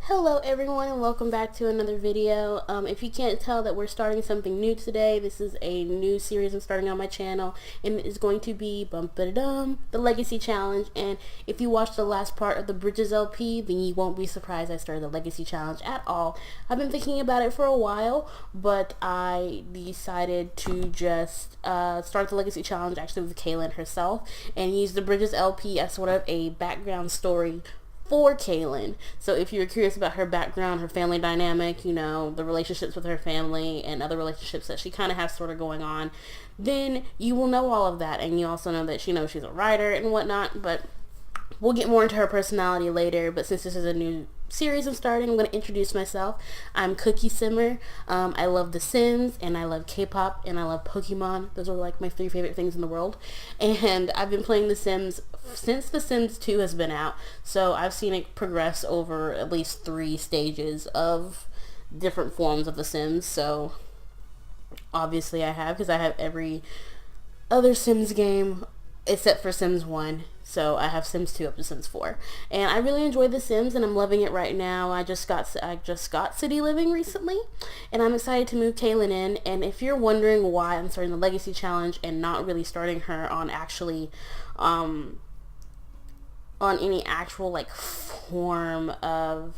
Hello everyone and welcome back to another video. If you can't tell that we're starting something new today, this is a new series I'm starting on my channel, and it is going to be the Legacy Challenge. And if you watched the last part of the Bridges LP, then you won't be surprised I started the Legacy Challenge at all. I've been thinking about it for a while, but I decided to just start the Legacy Challenge actually with Kaelynn herself and use the Bridges LP as sort of a background story for Kaelynn. So if you're curious about her background, her family dynamic, you know, the relationships with her family and other relationships that she kind of has sort of going on, then you will know all of that. And you also know that she's a writer and whatnot, but we'll get more into her personality later. But since this is a new series I'm starting, I'm going to introduce myself. I'm Cookie Simmer. I love The Sims, and I love K-pop, and I love Pokemon. Those are like my three favorite things in the world. And I've been playing The Sims since The Sims 2 has been out, so I've seen it progress over at least 3 stages of different forms of The Sims. So obviously I have, because I have every other Sims game except for Sims 1. So I have Sims 2 up to Sims 4. And I really enjoy The Sims, and I'm loving it right now. I just got City Living recently, and I'm excited to move Kaelynn in. And if you're wondering why I'm starting the Legacy Challenge and not really starting her on actually on any actual like form of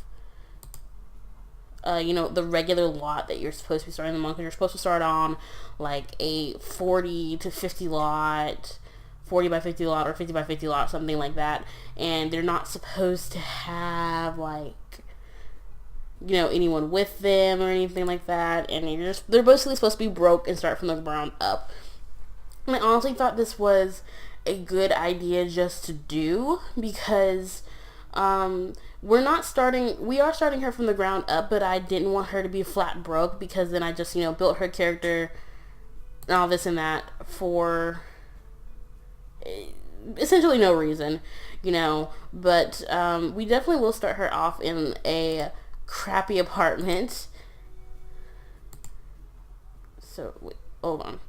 the regular lot that you're supposed to be starting them on, because you're supposed to start on like a 40 to 50 lot, 40 by 50 lot, or 50 by 50 lot, something like that. And they're not supposed to have like, anyone with them or anything like that. And they're basically supposed to be broke and start from the ground up. And I honestly thought this was a good idea just to do, because we are starting her from the ground up, but I didn't want her to be flat broke, because then I just built her character and all this and that for essentially no reason, but we definitely will start her off in a crappy apartment. So wait, hold on.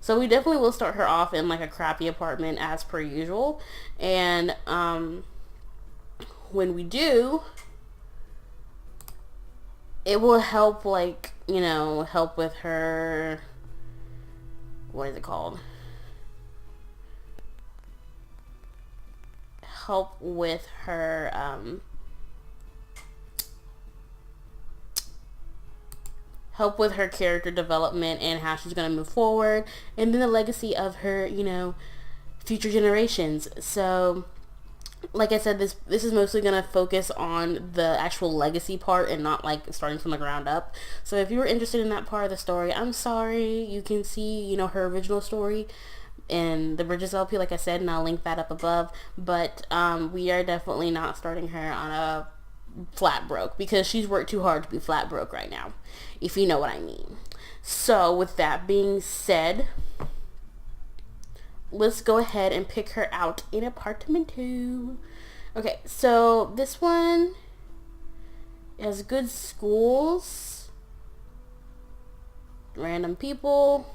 So we definitely will start her off in like a crappy apartment as per usual, and when we do, it will help, like, help with her, what is it called? Help with her, help with her character development and how she's going to move forward, and then the legacy of her, future generations. So like I said, this is mostly going to focus on the actual legacy part and not like starting from the ground up. So if you were interested in that part of the story, I'm sorry. You can see, her original story in the Bridges LP, like I said, and I'll link that up above. But we are definitely not starting her on a flat broke, because she's worked too hard to be flat broke right now, if you know what I mean. So with that being said, let's go ahead and pick her out in apartment 2. Okay, so this one has good schools, random people,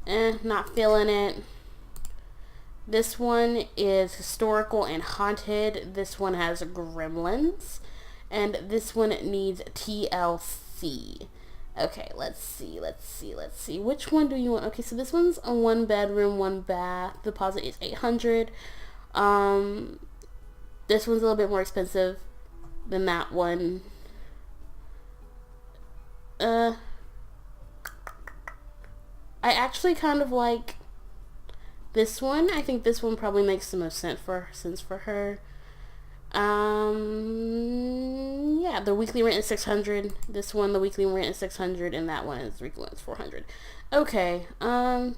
not feeling it. This one is historical and haunted. This one has gremlins, and this one needs TLC. Okay, let's see. Which one do you want? Okay, so this one's a 1 bedroom, 1 bath. The deposit is $800. This one's a little bit more expensive than that one. I actually kind of like this one. I think this one probably makes the most sense for her. Yeah, the weekly rent is $600. This one, the weekly rent is $600, and that one is weekly rent is $400. Okay, how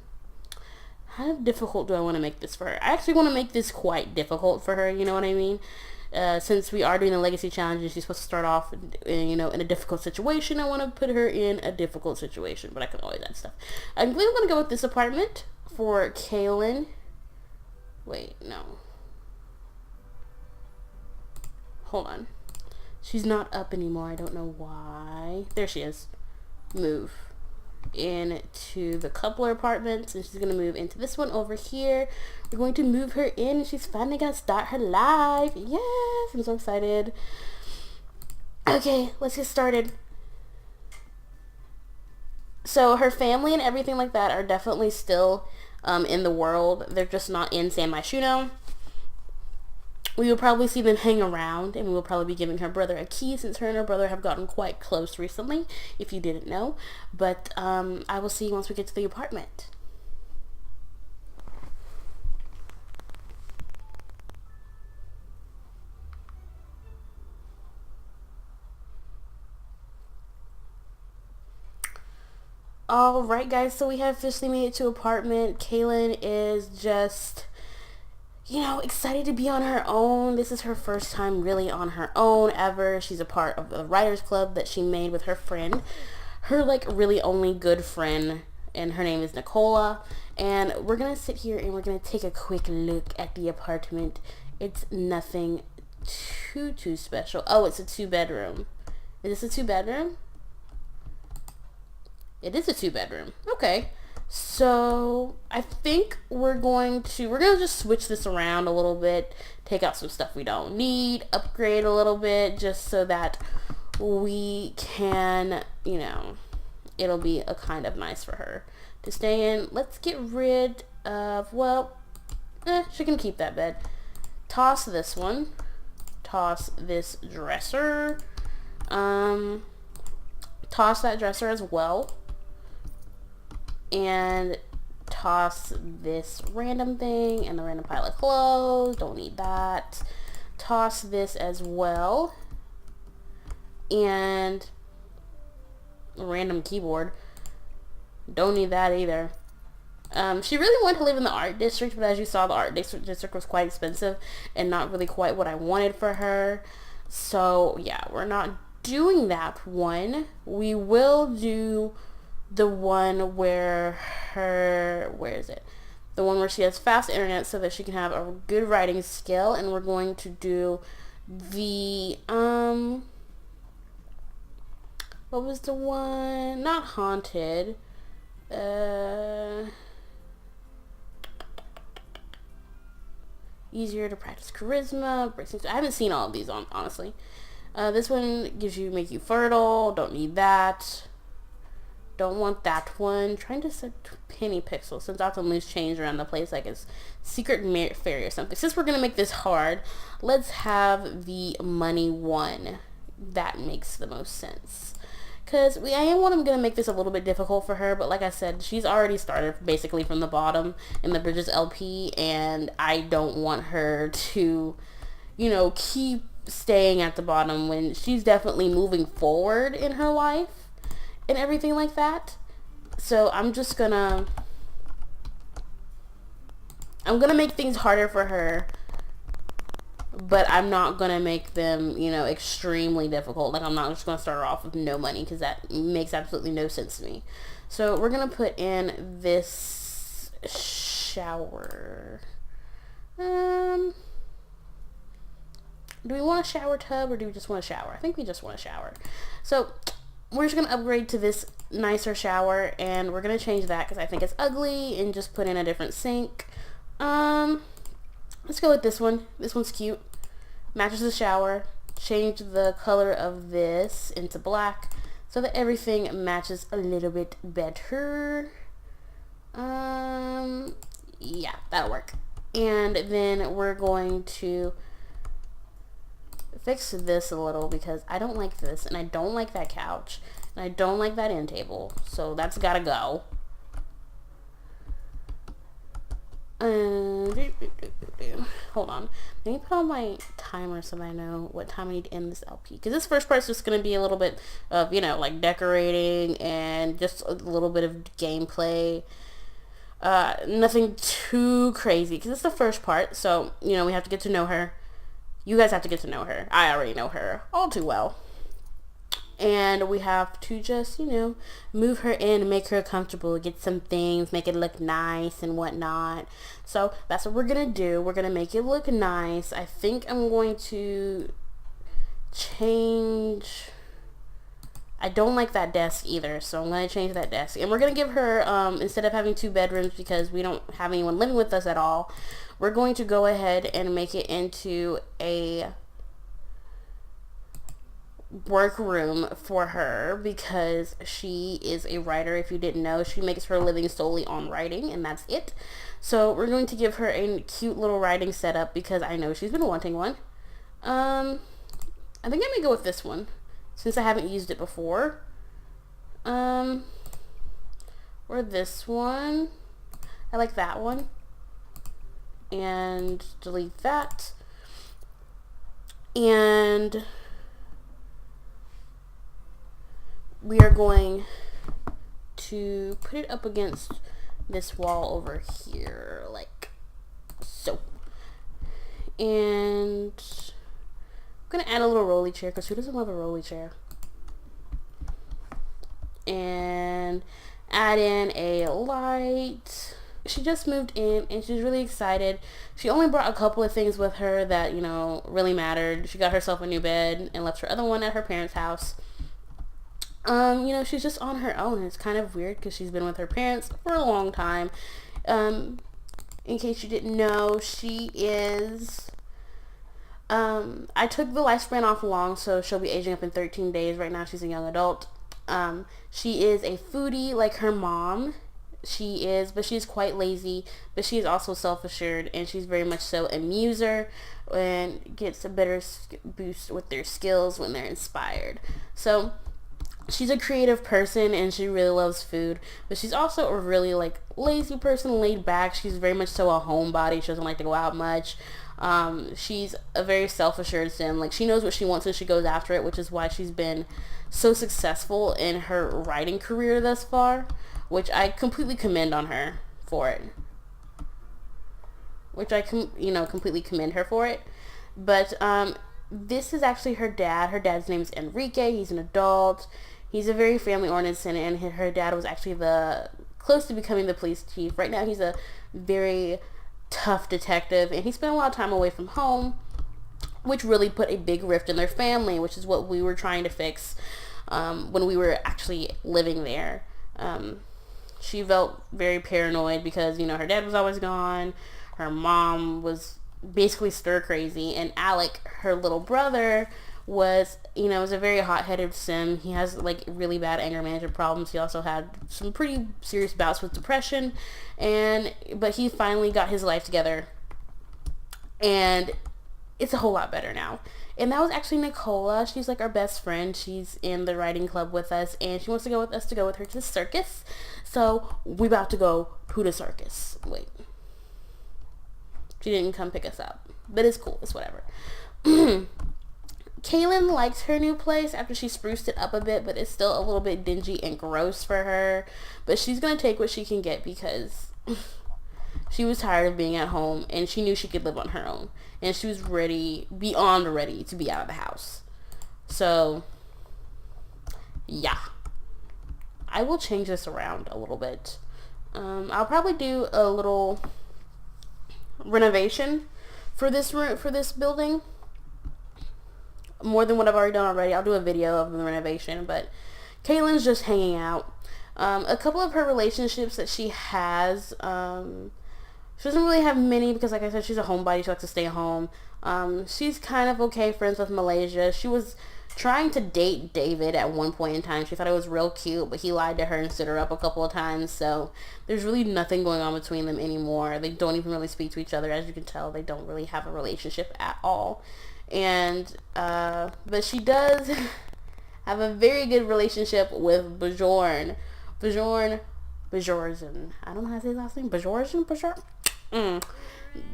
difficult do I want to make this for her? I actually want to make this quite difficult for her, you know what I mean? Since we are doing the Legacy Challenge and she's supposed to start off, in a difficult situation, I want to put her in a difficult situation, but I can always add stuff. I'm really going to go with this apartment for Kaelynn. Wait, no. Hold on. She's not up anymore. I don't know why. There she is. Move into the coupler apartments, and she's going to move into this one over here. We're going to move her in, and she's finally going to start her life. Yes! I'm so excited. Okay, let's get started. So her family and everything like that are definitely still in the world. They're just not in San Myshuno. We will probably see them hang around, and we will probably be giving her brother a key, since her and her brother have gotten quite close recently, if you didn't know. But I will see you once we get to the apartment. Alright guys, so we have officially made it to apartment. Kaelynn is just, you know, excited to be on her own. This is her first time really on her own ever. She's a part of the writers club that she made with her friend. Her like really only good friend, and her name is Nicola. And we're gonna sit here and we're gonna take a quick look at the apartment. It's nothing too special. Oh, it's a 2-bedroom. Is this a 2-bedroom? It is a 2-bedroom. Okay. So I think we're gonna just switch this around a little bit, take out some stuff we don't need, upgrade a little bit, just so that we can, you know, it'll be a kind of nice for her to stay in. Let's get rid of, well, she can keep that bed. Toss this one. Toss this dresser. Toss that dresser as well. And toss this random thing and the random pile of clothes. Don't need that. Toss this as well. And a random keyboard. Don't need that either. She really wanted to live in the art district, but as you saw, the art district was quite expensive and not really quite what I wanted for her. So yeah, we're not doing that one. We will do the one where is it? The one where she has fast internet so that she can have a good writing skill, and we're going to do the, what was the one? Not haunted. Easier to practice charisma. I haven't seen all of these honestly. This one make you fertile. Don't need that. Don't want that one. Trying to set penny pixels, since I have to loose change around the place like it's secret fairy or something. Since we're gonna make this hard, let's have the money one. That makes the most sense. Cause I am gonna make this a little bit difficult for her, but like I said, she's already started basically from the bottom in the Bridges LP, and I don't want her to, you know, keep staying at the bottom when she's definitely moving forward in her life and everything like that. So I'm gonna make things harder for her, but I'm not gonna make them, you know, extremely difficult. Like, I'm not just gonna start her off with no money, because that makes absolutely no sense to me. So we're gonna put in this shower. Do we want a shower tub, or do we just want a shower? I think we just want a shower. So we're just going to upgrade to this nicer shower, and we're going to change that because I think it's ugly, and just put in a different sink. Let's go with this one. This one's cute. Matches the shower. Change the color of this into black so that everything matches a little bit better. Yeah, that'll work. And then we're going to fix this a little, because I don't like this, and I don't like that couch, and I don't like that end table, so that's gotta go. Hold on, let me put on my timer so that I know what time I need to end this LP, because this first part's just gonna be a little bit of, you know, like decorating and just a little bit of gameplay. Nothing too crazy, because it's the first part, so, you know, we have to get to know her. You guys have to get to know her. I already know her all too well. And we have to just, you know, move her in and make her comfortable, get some things, make it look nice and whatnot. So that's what we're going to do. We're going to make it look nice. I think I'm going to change. I don't like that desk either, so I'm going to change that desk. And we're going to give her, instead of having 2 bedrooms because we don't have anyone living with us at all, we're going to go ahead and make it into a workroom for her because she is a writer. If you didn't know, she makes her living solely on writing, and that's it. So we're going to give her a cute little writing setup because I know she's been wanting one. I think I may go with this one since I haven't used it before. Or this one. I like that one. And delete that. And we are going to put it up against this wall over here, like so. And I'm gonna add a little rolly chair because who doesn't love a rolly chair? And add in a light. She just moved in and she's really excited. She only brought a couple of things with her that, you know, really mattered. She got herself a new bed and left her other one at her parents' house. You know, she's just on her own. It's kind of weird because she's been with her parents for a long time. In case you didn't know, she is, I took the lifespan off long, so she'll be aging up in 13 days. Right now she's a young adult. She is a foodie like her mom. She is, but she's quite lazy, but she is also self-assured, and she's very much so a muser and gets a better boost with their skills when they're inspired. So she's a creative person and she really loves food, but she's also a really like lazy person, laid back. She's very much so a homebody. She doesn't like to go out much. She's a very self-assured sim. Like, she knows what she wants and she goes after it, which is why she's been so successful in her writing career thus far, which I completely commend on her for it. Completely commend her for it. But this is actually her dad. Her dad's name is Enrique. He's an adult. He's a very family-oriented, and her dad was actually close to becoming the police chief. Right now he's a very tough detective, and he spent a lot of time away from home, which really put a big rift in their family, which is what we were trying to fix when we were actually living there. She felt very paranoid because, you know, her dad was always gone. Her mom was basically stir crazy, and Alec, her little brother, was a very hot-headed sim. He has like really bad anger management problems. He also had some pretty serious bouts with depression, but he finally got his life together, and it's a whole lot better now. And that was actually Nicola. She's like our best friend. She's in the writing club with us, and she wants to go with us to go with her to the circus. So we about to go to the circus. Wait, she didn't come pick us up, but it's cool. It's whatever. Kaelynn likes her new place after she spruced it up a bit, but it's still a little bit dingy and gross for her. But she's going to take what she can get because she was tired of being at home, and she knew she could live on her own. And she was beyond ready to be out of the house. So, yeah. I will change this around a little bit. I'll probably do a little renovation for this building. More than what I've already done already. I'll do a video of the renovation, but Kaelynn's just hanging out. A couple of her relationships that she has, she doesn't really have many because, like I said, she's a homebody. She likes to stay home. She's kind of okay friends with Malaysia. She was trying to date David at one point in time. She thought it was real cute, but he lied to her and stood her up a couple of times. So there's really nothing going on between them anymore. They don't even really speak to each other. As you can tell, they don't really have a relationship at all. And but she does have a very good relationship with Bjorn. I don't know how to say his last name. Bjorn.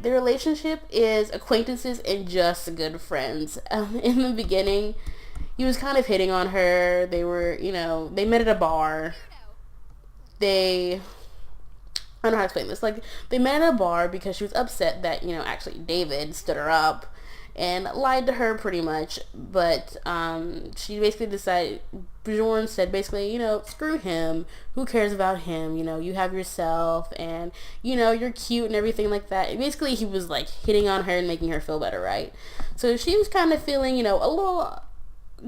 Their relationship is acquaintances and just good friends. In the beginning, he was kind of hitting on her. They were, they met at a bar. I don't know how to explain this. Like, they met at a bar because she was upset that, actually David stood her up and lied to her pretty much. But she basically decided, Bjorn said basically, screw him. Who cares about him? You have yourself, and, you're cute and everything like that. And basically, he was like hitting on her and making her feel better, right? So she was kind of feeling, a little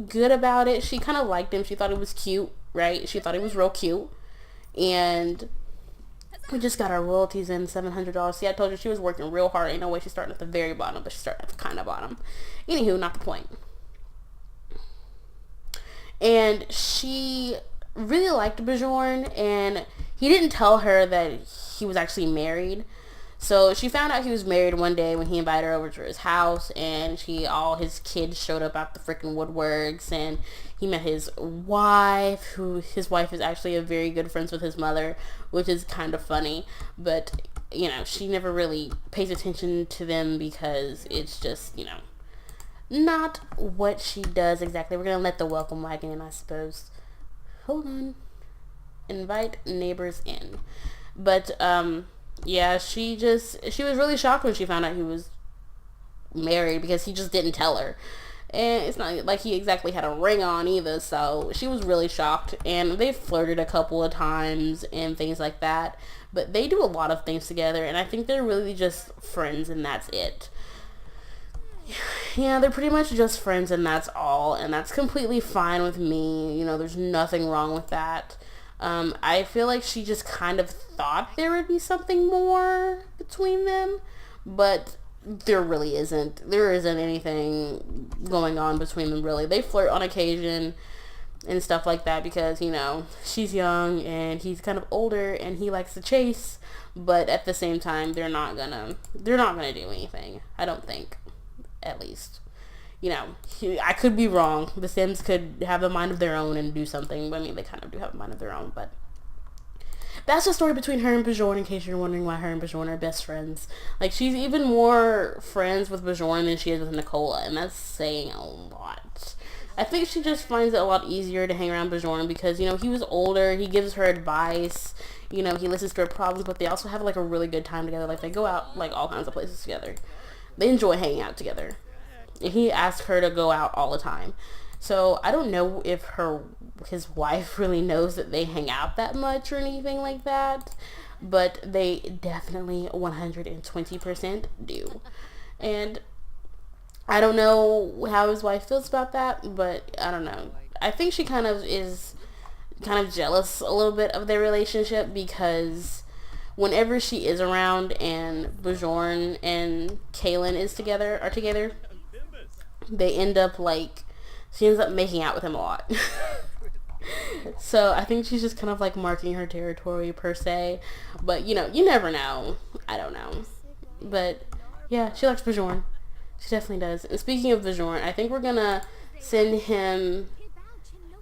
good about it. She kind of liked him. She thought it was cute, right? She thought it was real cute. And we just got our royalties in, $700. See, I told you she was working real hard. Ain't no way she's starting at the very bottom, but she's starting at the kind of bottom. Anywho, not the point. And she really liked Bjorn, and he didn't tell her that he was actually married. So she found out he was married one day when he invited her over to his house, and all his kids showed up at the freaking woodworks, and he met his wife, who his wife is actually a very good friends with his mother, which is kind of funny. But, you know, she never really pays attention to them because it's just, you know, not what she does exactly. We're gonna let the welcome wagon in, I suppose. Hold on. Invite neighbors in. But, yeah, she was really shocked when she found out he was married, because he just didn't tell her. And it's not like he exactly had a ring on either, so she was really shocked. And they flirted a couple of times and things like that. But they do a lot of things together, and I think they're really just friends, and that's it. Yeah, they're pretty much just friends, and that's all. And that's completely fine with me. You know, there's nothing wrong with that. I feel like she just kind of thought there would be something more between them, but there really isn't. There isn't anything going on between them, really. They flirt on occasion and stuff like that because, you know, she's young and he's kind of older and he likes to chase, but at the same time, they're not gonna do anything. I don't think, at least. You know, I could be wrong. The Sims could have a mind of their own and do something. I mean, they kind of do have a mind of their own, but that's the story between her and Bjorn, in case you're wondering why her and Bjorn are best friends. Like, she's even more friends with Bjorn than she is with Nicola, and that's saying a lot. I think she just finds it a lot easier to hang around Bjorn because, you know, he was older, he gives her advice, you know, he listens to her problems, but they also have, like, a really good time together. Like, they go out, like, all kinds of places together. They enjoy hanging out together. And he asked her to go out all the time. So I don't know if his wife really knows that they hang out that much or anything like that, but they definitely 120% do. And I don't know how his wife feels about that, but I don't know. I think she is jealous a little bit of their relationship because whenever she is around and Bjorn and Kaelynn are together, they end up she ends up making out with him a lot. So I think she's just kind of like marking her territory per se. But, you know, you never know. I don't know. But yeah, she likes Bjorn. She definitely does. And speaking of Bjorn, I think we're gonna send him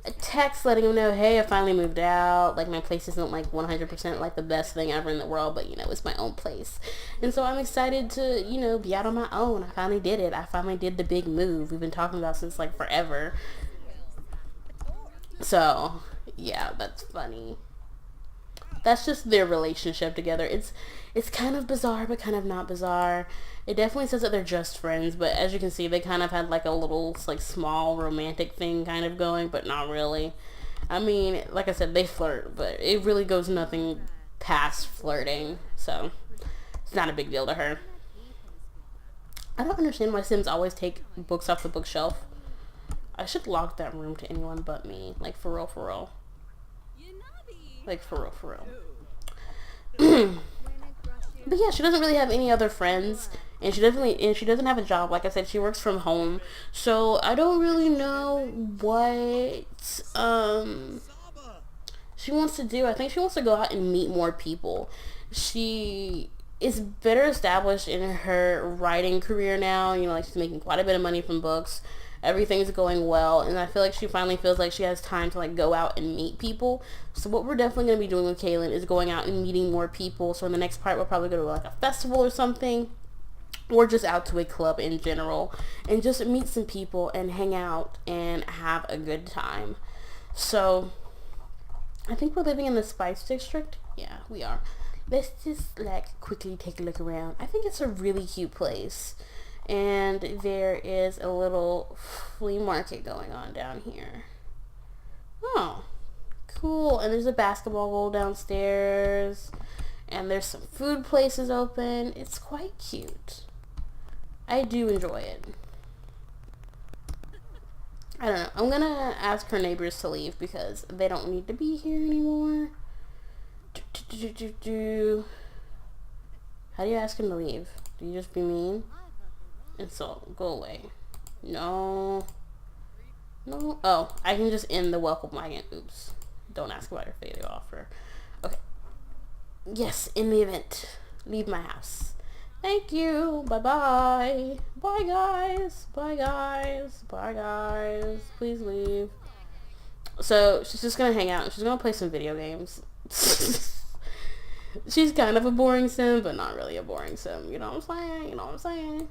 a text letting him know, hey, I finally moved out. Like, my place isn't like 100% like the best thing ever in the world, but, you know, it's my own place. And so I'm excited to, you know, be out on my own. I finally did it. I finally did the big move we've been talking about since like forever. So yeah, that's funny. That's just their relationship together. It's kind of bizarre, but kind of not bizarre. It definitely says that they're just friends, but as you can see, they kind of had like a little like small romantic thing kind of going, but not really. I mean, like I said, they flirt, but it really goes nothing past flirting, so it's not a big deal to her. I don't understand why Sims always take books off the bookshelf. I should lock that room to anyone but me. Like, for real, for real. Like, for real, for real. But yeah, she doesn't really have any other friends, and she doesn't have a job. Like I said, she works from home, so I don't really know what she wants to do. I think she wants to go out and meet more people. She is better established in her writing career now. You know, like, she's making quite a bit of money from books. Everything's going well, and I feel like she finally feels like she has time to like go out and meet people. So what we're definitely going to be doing with Kaelynn is going out and meeting more people. So in the next part, we'll probably go to like a festival or something, or just out to a club in general and just meet some people and hang out and have a good time. So I think we're living in the Spice District. Yeah, we are. Let's just like quickly take a look around. I think it's a really cute place. And there is a little flea market going on down here. Oh, cool. And there's a basketball goal downstairs. And there's some food places open. It's quite cute. I do enjoy it. I don't know. I'm gonna ask her neighbors to leave because they don't need to be here anymore. How do you ask him to leave? Do you just be mean? And so, go away. No. No. Oh, I can just end the welcome wagon. Oops. Don't ask about your video offer. Okay. Yes, in the event. Leave my house. Thank you. Bye-bye. Bye, guys. Bye, guys. Bye, guys. Please leave. So, she's just gonna hang out. She's gonna play some video games. She's kind of a boring sim, but not really a boring sim. You know what I'm saying? You know what I'm saying?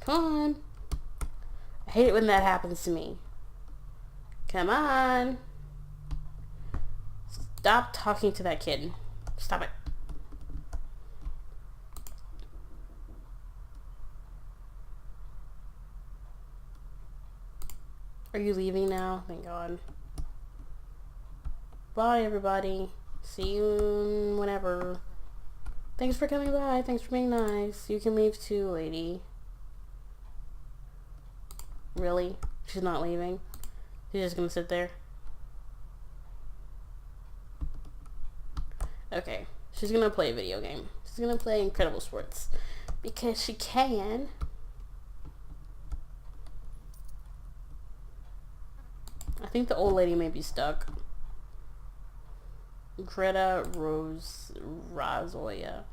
Come on. I hate it when that happens to me. Come on. Stop talking to that kid. Stop it. Are you leaving now? Thank God. Bye, everybody. See you whenever. Thanks for coming by. Thanks for being nice. You can leave too, lady. Really? She's not leaving? She's just gonna sit there? Okay. She's gonna play a video game. She's gonna play Incredible Sports. Because she can. I think the old lady may be stuck. Greta Razoya.